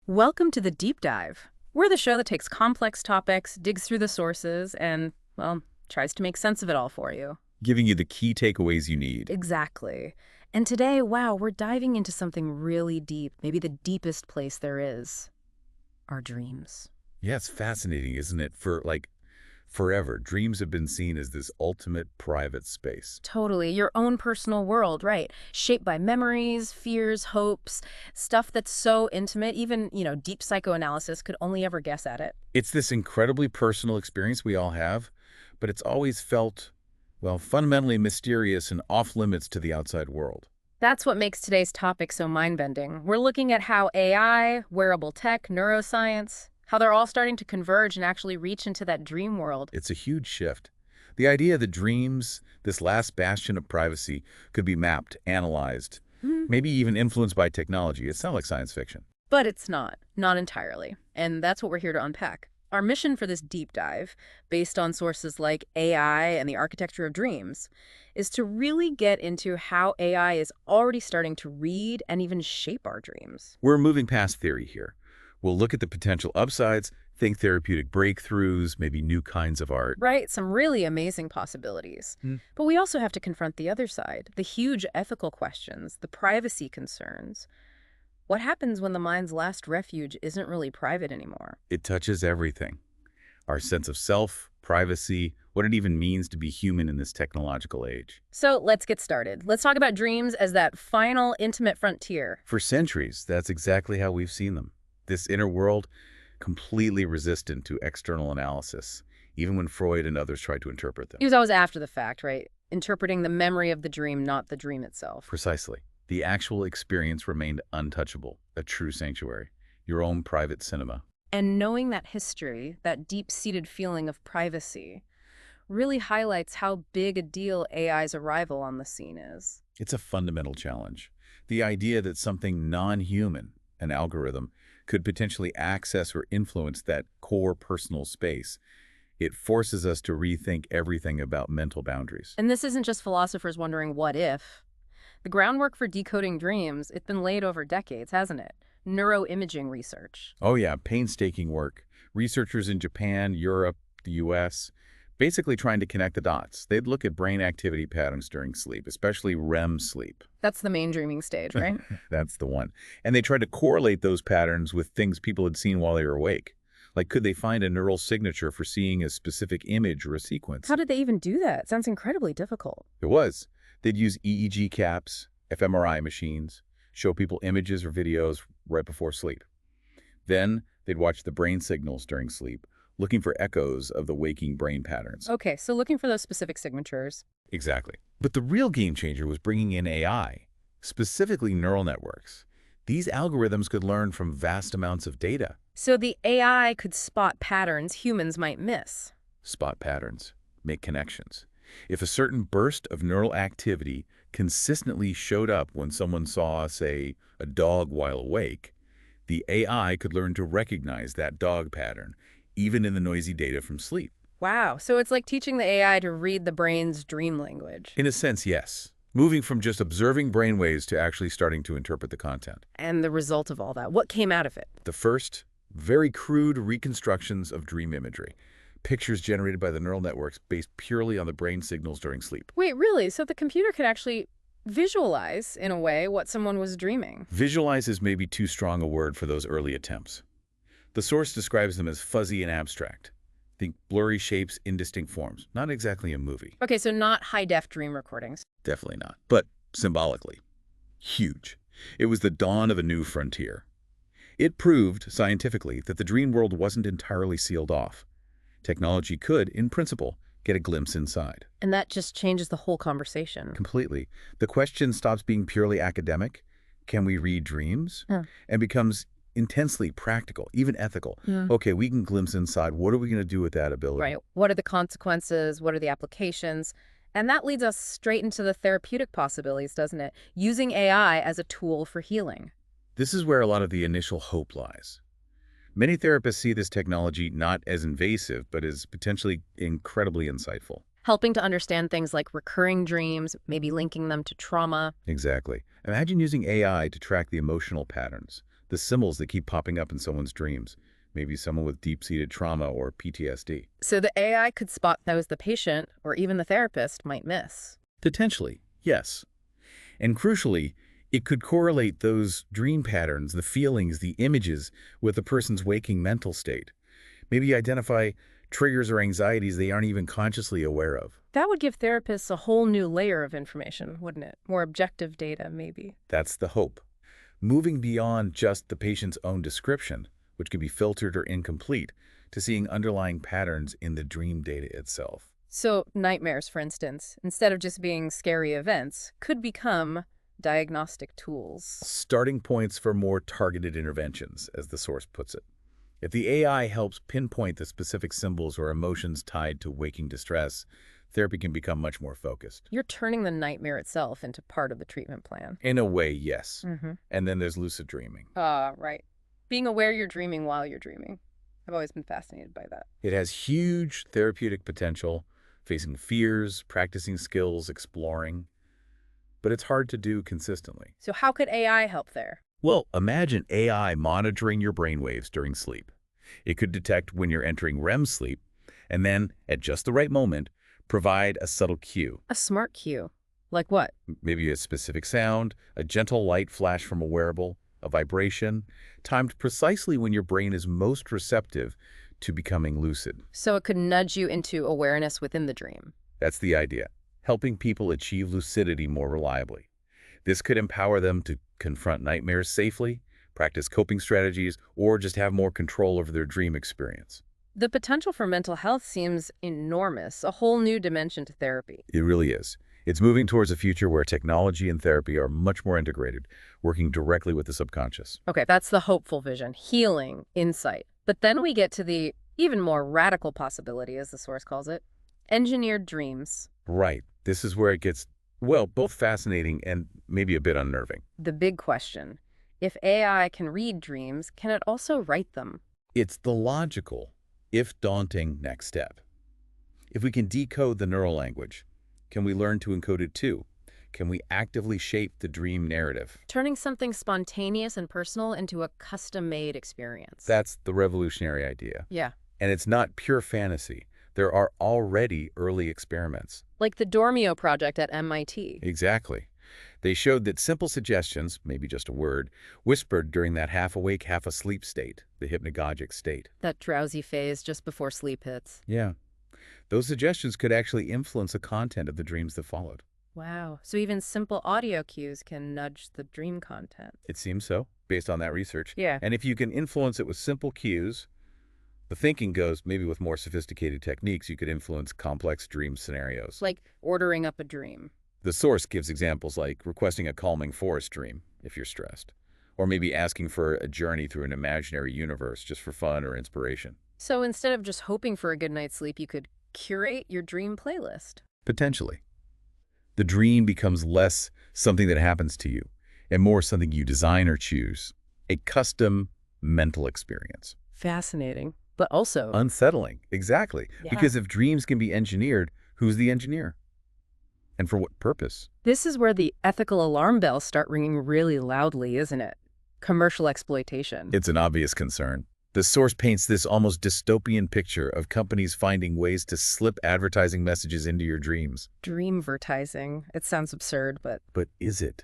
Welcome to the Deep Dive. We're the show that takes complex topics, digs through the sources, and, well, tries to make sense of it all for you. Giving you the key takeaways you need. Exactly. And today, wow, we're diving into something really deep, maybe the deepest place there is. Our dreams. Yeah, it's fascinating, isn't it? Forever, dreams have been seen as this ultimate private space. Totally. Your own personal world, right? Shaped by memories, fears, hopes, stuff that's so intimate, even, deep psychoanalysis could only ever guess at it. It's this incredibly personal experience we all have, but it's always felt, well, fundamentally mysterious and off-limits to the outside world. That's what makes today's topic so mind-bending. We're looking at how AI, wearable tech, neuroscience, how they're all starting to converge and actually reach into that dream world. It's a huge shift. The idea that dreams, this last bastion of privacy, could be mapped, analyzed, maybe even influenced by technology. It sounds like science fiction. But it's not entirely. And that's what we're here to unpack. Our mission for this deep dive, based on sources like AI and the architecture of dreams, is to really get into how AI is already starting to read and even shape our dreams. We're moving past theory here. We'll look at the potential upsides, think therapeutic breakthroughs, maybe new kinds of art. Right, some really amazing possibilities. But we also have to confront the other side, the huge ethical questions, the privacy concerns. What happens when the mind's last refuge isn't really private anymore? It touches everything. Our sense of self, privacy, what it even means to be human in this technological age. So let's get started. Let's talk about dreams as that final, intimate frontier. For centuries, that's exactly how we've seen them. This inner world, completely resistant to external analysis, even when Freud and others tried to interpret them. He was always after the fact, right? Interpreting the memory of the dream, not the dream itself. Precisely. The actual experience remained untouchable, a true sanctuary, your own private cinema. And knowing that history, that deep-seated feeling of privacy, really highlights how big a deal AI's arrival on the scene is. It's a fundamental challenge. The idea that something non-human, an algorithm, could potentially access or influence that core personal space. It forces us to rethink everything about mental boundaries. And this isn't just philosophers wondering what if. The groundwork for decoding dreams, it's been laid over decades, hasn't it? Neuroimaging research. Oh yeah, painstaking work. Researchers in Japan, Europe, the US, basically trying to connect the dots. They'd look at brain activity patterns during sleep, especially REM sleep. That's the main dreaming stage, right? That's the one. And they tried to correlate those patterns with things people had seen while they were awake. Like, could they find a neural signature for seeing a specific image or a sequence? How did they even do that? It sounds incredibly difficult. It was. They'd use EEG caps, fMRI machines, show people images or videos right before sleep. Then they'd watch the brain signals during sleep, looking for echoes of the waking brain patterns. Okay, so looking for those specific signatures. Exactly. But the real game changer was bringing in AI, specifically neural networks. These algorithms could learn from vast amounts of data. So the AI could spot patterns humans might miss. Spot patterns, make connections. If a certain burst of neural activity consistently showed up when someone saw, say, a dog while awake, the AI could learn to recognize that dog pattern, even in the noisy data from sleep. Wow, so it's like teaching the AI to read the brain's dream language. In a sense, yes. Moving from just observing brainwaves to actually starting to interpret the content. And the result of all that, what came out of it? The first, very crude reconstructions of dream imagery. Pictures generated by the neural networks based purely on the brain signals during sleep. Wait, really? So the computer could actually visualize, in a way, what someone was dreaming? Visualize is maybe too strong a word for those early attempts. The source describes them as fuzzy and abstract. Think blurry shapes, indistinct forms. Not exactly a movie. Okay, so not high-def dream recordings. Definitely not. But symbolically, huge. It was the dawn of a new frontier. It proved, scientifically, that the dream world wasn't entirely sealed off. Technology could, in principle, get a glimpse inside. And that just changes the whole conversation. Completely. The question stops being purely academic, can we read dreams? And becomes intensely practical, even ethical. Okay, we can glimpse inside. What are we going to do with that ability? Right. What are the consequences? What are the applications? And that leads us straight into the therapeutic possibilities, doesn't it? Using AI as a tool for healing. This is where a lot of the initial hope lies. Many therapists see this technology not as invasive, but as potentially incredibly insightful. Helping to understand things like recurring dreams, maybe linking them to trauma. Exactly. Imagine using AI to track the emotional patterns, the symbols that keep popping up in someone's dreams. Maybe someone with deep-seated trauma or PTSD. So the AI could spot those the patient or even the therapist might miss. Potentially, yes. And crucially, it could correlate those dream patterns, the feelings, the images, with the person's waking mental state. Maybe identify triggers or anxieties they aren't even consciously aware of. That would give therapists a whole new layer of information, wouldn't it? More objective data, maybe. That's the hope. Moving beyond just the patient's own description, which could be filtered or incomplete, to seeing underlying patterns in the dream data itself. So nightmares, for instance, instead of just being scary events, could become diagnostic tools. Starting points for more targeted interventions, as the source puts it. If the AI helps pinpoint the specific symbols or emotions tied to waking distress, therapy can become much more focused. You're turning the nightmare itself into part of the treatment plan. In a way, yes. Mm-hmm. And then there's lucid dreaming. Right. Being aware you're dreaming while you're dreaming. I've always been fascinated by that. It has huge therapeutic potential, facing fears, practicing skills, exploring. But it's hard to do consistently. So how could AI help there? Well, imagine AI monitoring your brainwaves during sleep. It could detect when you're entering REM sleep, and then, at just the right moment, provide a subtle cue. A smart cue. Like what? Maybe a specific sound, a gentle light flash from a wearable, a vibration, timed precisely when your brain is most receptive to becoming lucid. So it could nudge you into awareness within the dream. That's the idea, helping people achieve lucidity more reliably. This could empower them to confront nightmares safely, practice coping strategies, or just have more control over their dream experience. The potential for mental health seems enormous, a whole new dimension to therapy. It really is. It's moving towards a future where technology and therapy are much more integrated, working directly with the subconscious. Okay, that's the hopeful vision, healing, insight. But then we get to the even more radical possibility, as the source calls it, engineered dreams. Right. This is where it gets, well, both fascinating and maybe a bit unnerving. The big question, if AI can read dreams, can it also write them? It's the logical, if daunting, next step. If we can decode the neural language, can we learn to encode it too? Can we actively shape the dream narrative? Turning something spontaneous and personal into a custom-made experience. That's the revolutionary idea. Yeah. And it's not pure fantasy. There are already early experiments. Like the Dormio project at MIT. Exactly. They showed that simple suggestions, maybe just a word, whispered during that half-awake, half-asleep state, the hypnagogic state. That drowsy phase just before sleep hits. Yeah. Those suggestions could actually influence the content of the dreams that followed. Wow. So even simple audio cues can nudge the dream content. It seems so, based on that research. Yeah. And if you can influence it with simple cues, the thinking goes maybe with more sophisticated techniques, you could influence complex dream scenarios. Like ordering up a dream. The source gives examples like requesting a calming forest dream if you're stressed, or maybe asking for a journey through an imaginary universe just for fun or inspiration. So instead of just hoping for a good night's sleep, you could curate your dream playlist. Potentially. The dream becomes less something that happens to you and more something you design or choose. A custom mental experience. Fascinating, but also Unsettling. Exactly. Yeah. Because if dreams can be engineered, who's the engineer? And for what purpose? This is where the ethical alarm bells start ringing really loudly, isn't it? Commercial exploitation. It's an obvious concern. The source paints this almost dystopian picture of companies finding ways to slip advertising messages into your dreams. Dreamvertising. It sounds absurd, but But is it?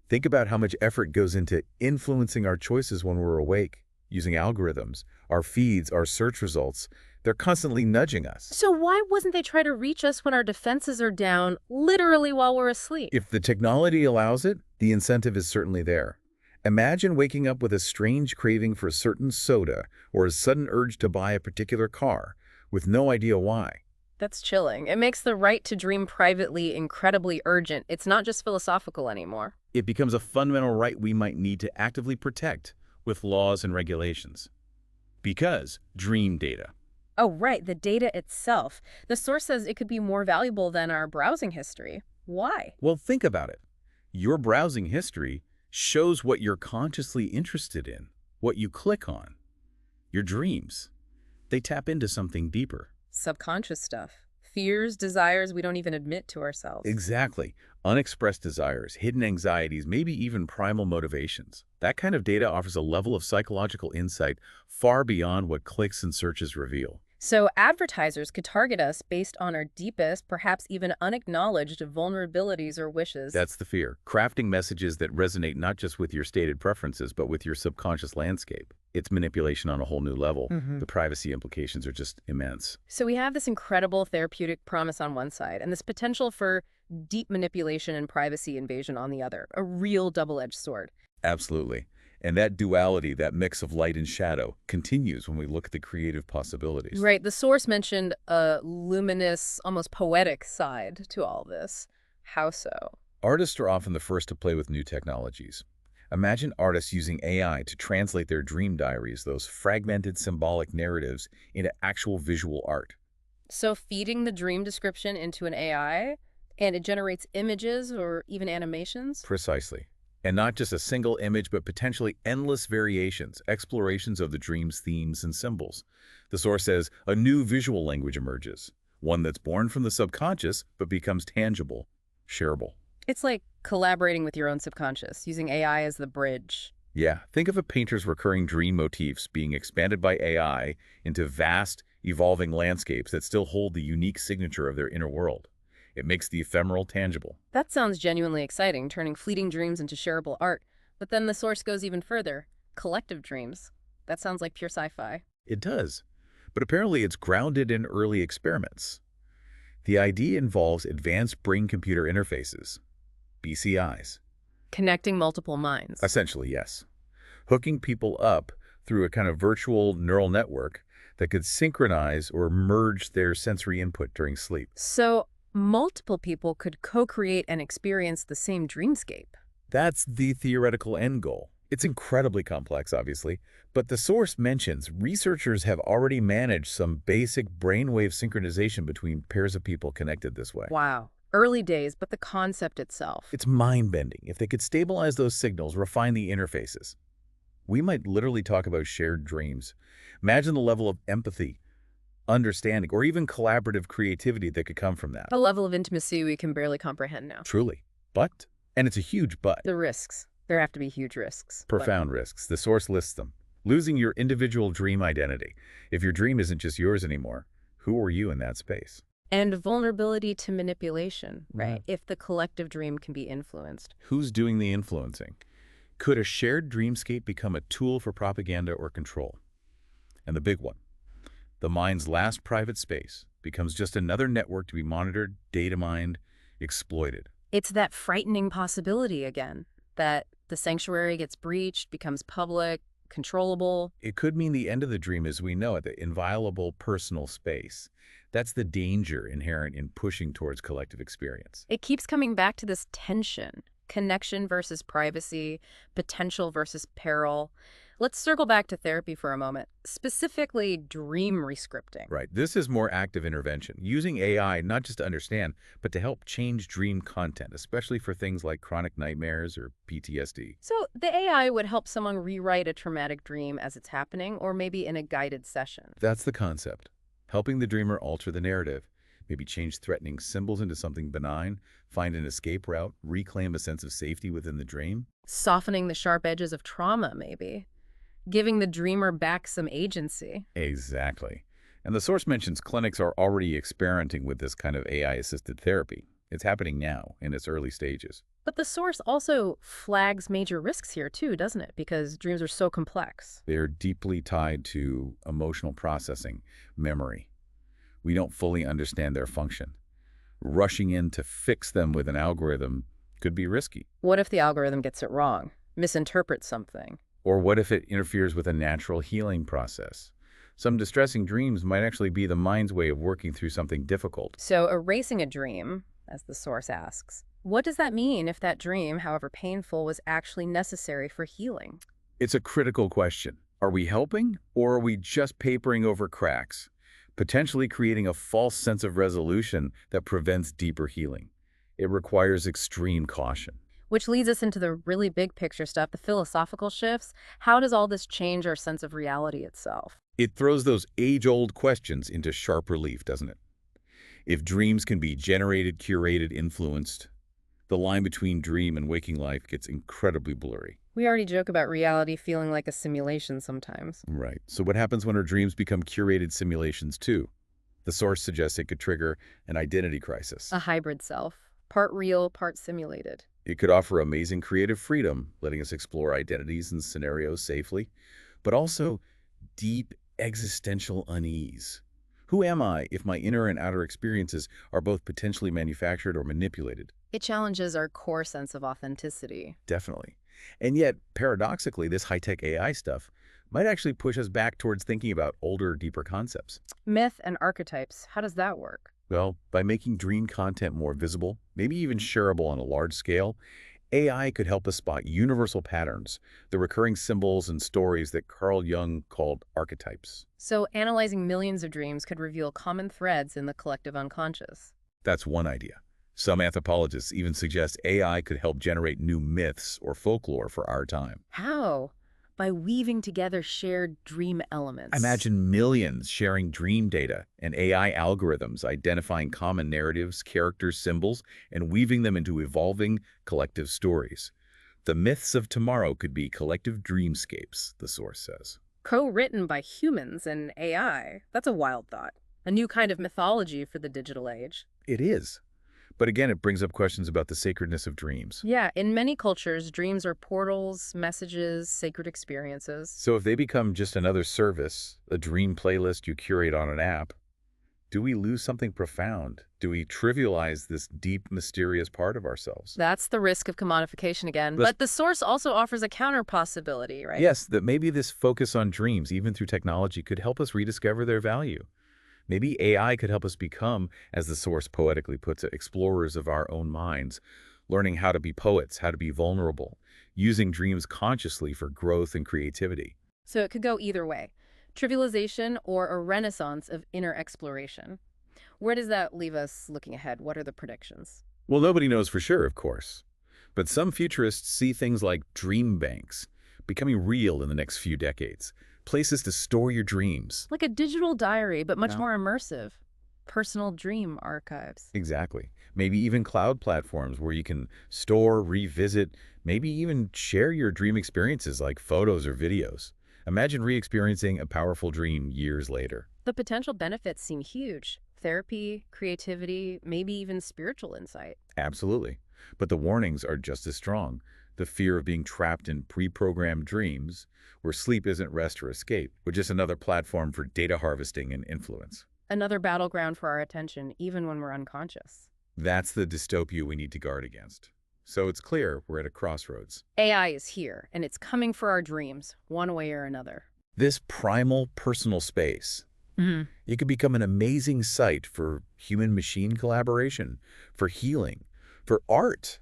Think about how much effort goes into influencing our choices when we're awake, using algorithms, our feeds, our search results. They're constantly nudging us. so why wouldn't they try to reach us when our defenses are down, literally while we're asleep? If the technology allows it, the incentive is certainly there. Imagine waking up with a strange craving for a certain soda or a sudden urge to buy a particular car with no idea why. That's chilling. It makes the right to dream privately incredibly urgent. It's not just philosophical anymore. It becomes a fundamental right we might need to actively protect with laws and regulations. Because dream data. Oh, right, the data itself. The source says it could be more valuable than our browsing history. Why? Well, think about it. Your browsing history shows what you're consciously interested in, what you click on. Your dreams, they tap into something deeper. Subconscious stuff. Fears, desires we don't even admit to ourselves. Exactly. Unexpressed desires, hidden anxieties, maybe even primal motivations. That kind of data offers a level of psychological insight far beyond what clicks and searches reveal. So advertisers could target us based on our deepest, perhaps even unacknowledged vulnerabilities or wishes. That's the fear. Crafting messages that resonate not just with your stated preferences, but with your subconscious landscape. It's manipulation on a whole new level. Mhm. The privacy implications are just immense. So we have this incredible therapeutic promise on one side and this potential for deep manipulation and privacy invasion on the other, a real double-edged sword. Absolutely. And that duality, that mix of light and shadow, continues when we look at the creative possibilities. Right, the source mentioned a luminous, almost poetic side to all this. How so? Artists are often the first to play with new technologies. Imagine artists using AI to translate their dream diaries, those fragmented symbolic narratives, into actual visual art. So feeding the dream description into an AI, and it generates images or even animations? Precisely. And not just a single image, but potentially endless variations, explorations of the dream's themes and symbols. The source says a new visual language emerges, one that's born from the subconscious but becomes tangible, shareable. It's like collaborating with your own subconscious, using AI as the bridge. Yeah, think of a painter's recurring dream motifs being expanded by AI into vast, evolving landscapes that still hold the unique signature of their inner world. It makes the ephemeral tangible. That sounds genuinely exciting, turning fleeting dreams into shareable art. But then the source goes even further. Collective dreams. That sounds like pure sci-fi. It does. But apparently it's grounded in early experiments. The idea involves advanced brain-computer interfaces, BCIs. Connecting multiple minds. Essentially, yes. Hooking people up through a kind of virtual neural network that could synchronize or merge their sensory input during sleep. So multiple people could co-create and experience the same dreamscape. That's the theoretical end goal. It's incredibly complex, obviously, but the source mentions researchers have already managed some basic brainwave synchronization between pairs of people connected this way. Wow. Early days, but the concept itself. It's mind-bending. If they could stabilize those signals, refine the interfaces, we might literally talk about shared dreams. Imagine the level of empathy, understanding, or even collaborative creativity that could come from that. A level of intimacy we can barely comprehend now. Truly. But, and it's a huge but, The risks. There have to be huge risks. profound risks. The source lists them. Losing your individual dream identity. If your dream isn't just yours anymore, who are you in that space? And vulnerability to manipulation, right? If the collective dream can be influenced. Who's doing the influencing? Could a shared dreamscape become a tool for propaganda or control? And the big one, the mind's last private space becomes just another network to be monitored, data mined, exploited. It's that frightening possibility again, that the sanctuary gets breached, becomes public, controllable. It could mean the end of the dream as we know it, the inviolable personal space. That's the danger inherent in pushing towards collective experience. It keeps coming back to this tension, connection versus privacy, potential versus peril. Let's circle back to therapy for a moment, specifically dream rescripting. Right. This is more active intervention, using AI not just to understand, but to help change dream content, especially for things like chronic nightmares or PTSD. So the AI would help someone rewrite a traumatic dream as it's happening, or maybe in a guided session. That's the concept. Helping the dreamer alter the narrative, maybe change threatening symbols into something benign, find an escape route, reclaim a sense of safety within the dream. Softening the sharp edges of trauma, maybe. Giving the dreamer back some agency. Exactly. And the source mentions clinics are already experimenting with this kind of AI-assisted therapy. It's happening now, in its early stages. But the source also flags major risks here too, doesn't it? Because dreams are so complex. They're deeply tied to emotional processing, memory. We don't fully understand their function. Rushing in to fix them with an algorithm could be risky. What if the algorithm gets it wrong, misinterprets something? Or what if it interferes with a natural healing process? Some distressing dreams might actually be the mind's way of working through something difficult. So erasing a dream, as the source asks, what does that mean if that dream, however painful, was actually necessary for healing? It's a critical question. Are we helping, or are we just papering over cracks, potentially creating a false sense of resolution that prevents deeper healing? It requires extreme caution. Which leads us into the really big picture stuff, the philosophical shifts. How does all this change our sense of reality itself? It throws those age-old questions into sharp relief, doesn't it? If dreams can be generated, curated, influenced, The line between dream and waking life gets incredibly blurry. We already joke about reality feeling like a simulation sometimes. Right. So what happens when our dreams become curated simulations too? The source suggests it could trigger an identity crisis. A hybrid self, part real, part simulated. It could offer amazing creative freedom, letting us explore identities and scenarios safely, but also deep existential unease. Who am I if my inner and outer experiences are both potentially manufactured or manipulated? It challenges our core sense of authenticity. Definitely. And yet, paradoxically, this high-tech AI stuff might actually push us back towards thinking about older, deeper concepts. Myth and archetypes, how does that work? Well, by making dream content more visible, maybe even shareable on a large scale, AI could help us spot universal patterns, the recurring symbols and stories that Carl Jung called archetypes. So analyzing millions of dreams could reveal common threads in the collective unconscious. That's one idea. Some anthropologists even suggest AI could help generate new myths or folklore for our time. How? By weaving together shared dream elements. Imagine millions sharing dream data and AI algorithms identifying common narratives, characters, symbols, and weaving them into evolving collective stories. The myths of tomorrow could be collective dreamscapes, the source says. Co-written by humans and AI. That's a wild thought. A new kind of mythology for the digital age. It is. But again, it brings up questions about the sacredness of dreams. Yeah, in many cultures, dreams are portals, messages, sacred experiences. So if they become just another service, a dream playlist you curate on an app, do we lose something profound? Do we trivialize this deep, mysterious part of ourselves? That's the risk of commodification again. Let's- But the source also offers a counter possibility, right? Yes, that maybe this focus on dreams, even through technology, could help us rediscover their value. Maybe AI could help us become, as the source poetically puts it, explorers of our own minds, learning how to be poets, how to be vulnerable, using dreams consciously for growth and creativity. So it could go either way. Trivialization or a renaissance of inner exploration. Where does that leave us looking ahead? What are the predictions? Well, nobody knows for sure, of course. But some futurists see things like dream banks becoming real in the next few decades, places to store your dreams. Like a digital diary, but much Yeah. more immersive. Personal dream archives. Exactly. Maybe even cloud platforms where you can store, revisit, maybe even share your dream experiences like photos or videos. Imagine re-experiencing a powerful dream years later. The potential benefits seem huge. Therapy, creativity, maybe even spiritual insight. Absolutely. But the warnings are just as strong. The fear of being trapped in pre-programmed dreams, where sleep isn't rest or escape, but just another platform for data harvesting and influence. Another battleground for our attention, even when we're unconscious. That's the dystopia we need to guard against. So it's clear we're at a crossroads. AI is here, and it's coming for our dreams, one way or another. This primal personal space, Mm-hmm. it could become an amazing site for human-machine collaboration, for healing, for art.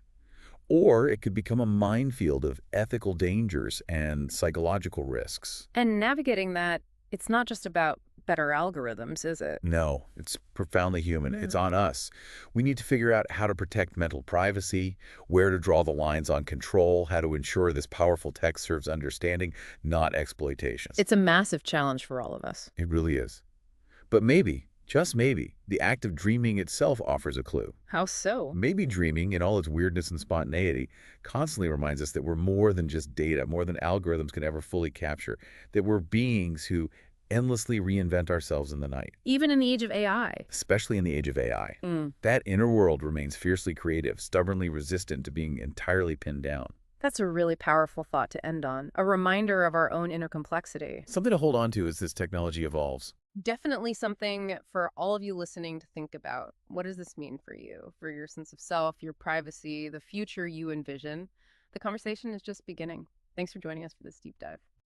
Or it could become a minefield of ethical dangers and psychological risks. And navigating that, it's not just about better algorithms, is it? No, it's profoundly human. It's on us. We need to figure out how to protect mental privacy, where to draw the lines on control, how to ensure this powerful tech serves understanding, not exploitation. It's a massive challenge for all of us. It really is. But maybe, just maybe, the act of dreaming itself offers a clue. How so? Maybe dreaming, in all its weirdness and spontaneity, constantly reminds us that we're more than just data, more than algorithms can ever fully capture, that we're beings who endlessly reinvent ourselves in the night. Even in the age of AI. Especially in the age of AI. Mm. That inner world remains fiercely creative, stubbornly resistant to being entirely pinned down. That's a really powerful thought to end on. A reminder of our own inner complexity. Something to hold on to as this technology evolves. Definitely something for all of you listening to think about. What does this mean for you, for your sense of self, your privacy, the future you envision? The conversation is just beginning. Thanks for joining us for this deep dive.